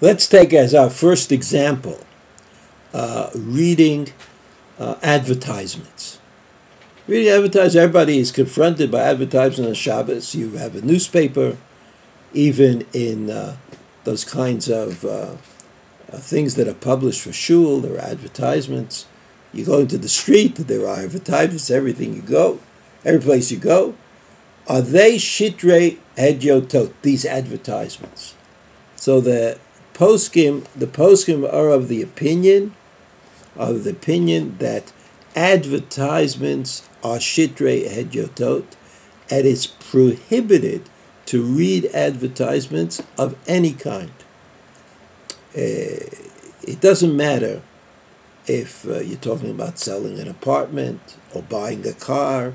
Let's take as our first example reading advertisements. Reading advertisements, everybody is confronted by advertisements on Shabbos. You have a newspaper, even in those kinds of things that are published for shul, there are advertisements. You go into the street, there are advertisements, every place you go. Are they shitrei hedyotot, these advertisements? So the poskim are of the opinion that advertisements are shitrei hedyotot, and it's prohibited to read advertisements of any kind. It doesn't matter if you're talking about selling an apartment or buying a car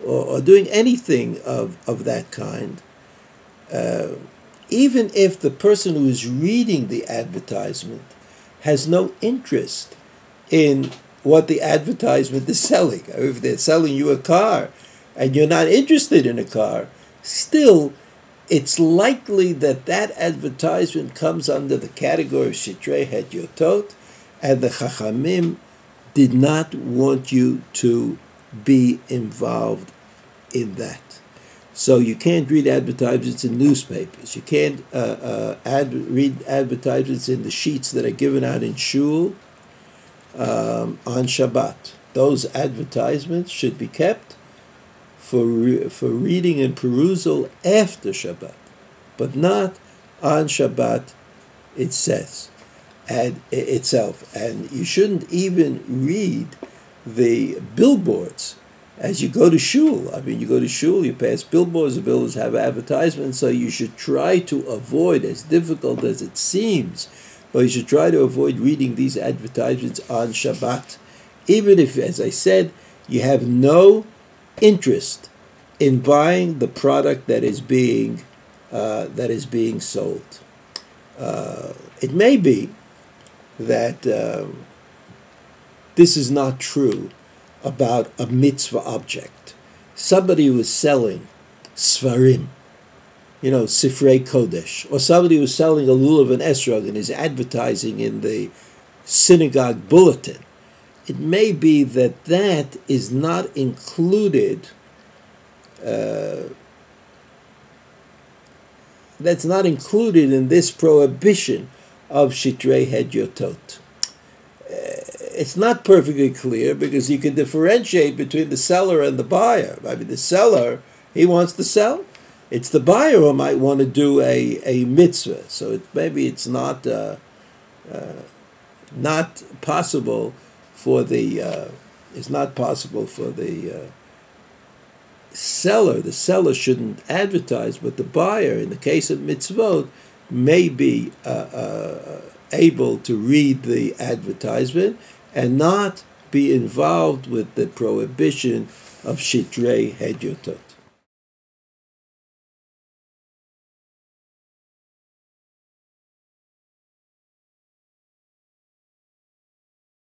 or doing anything of that kind. Even if the person who is reading the advertisement has no interest in what the advertisement is selling. If they're selling you a car and you're not interested in a car, still it's likely that that advertisement comes under the category of shitrei hedyotot, and the Chachamim did not want you to be involved in that. So you can't read advertisements in newspapers. You can't read advertisements in the sheets that are given out in shul on Shabbat. Those advertisements should be kept for reading and perusal after Shabbat, but not on Shabbat, it says, and itself. And you shouldn't even read the billboards as you go to shul. I mean, you go to shul, you pass billboards, the billboards have advertisements, so you should try to avoid, as difficult as it seems, but you should try to avoid reading these advertisements on Shabbat, even if, as I said, you have no interest in buying the product that is being sold. It may be that this is not true about a mitzvah object. Somebody who is selling svarim, sifrei kodesh, or somebody who is selling a lulav and esrog and is advertising in the synagogue bulletin. It may be that that is not included. That's not included in this prohibition of shitrei hedyotot. It's not perfectly clear because you can differentiate between the seller and the buyer. I mean, the seller, he wants to sell. It's the buyer who might want to do a mitzvah. So maybe it's not possible for the seller. The seller shouldn't advertise, but the buyer, in the case of mitzvot, may be able to read the advertisement and not be involved with the prohibition of shitrei hedyotot.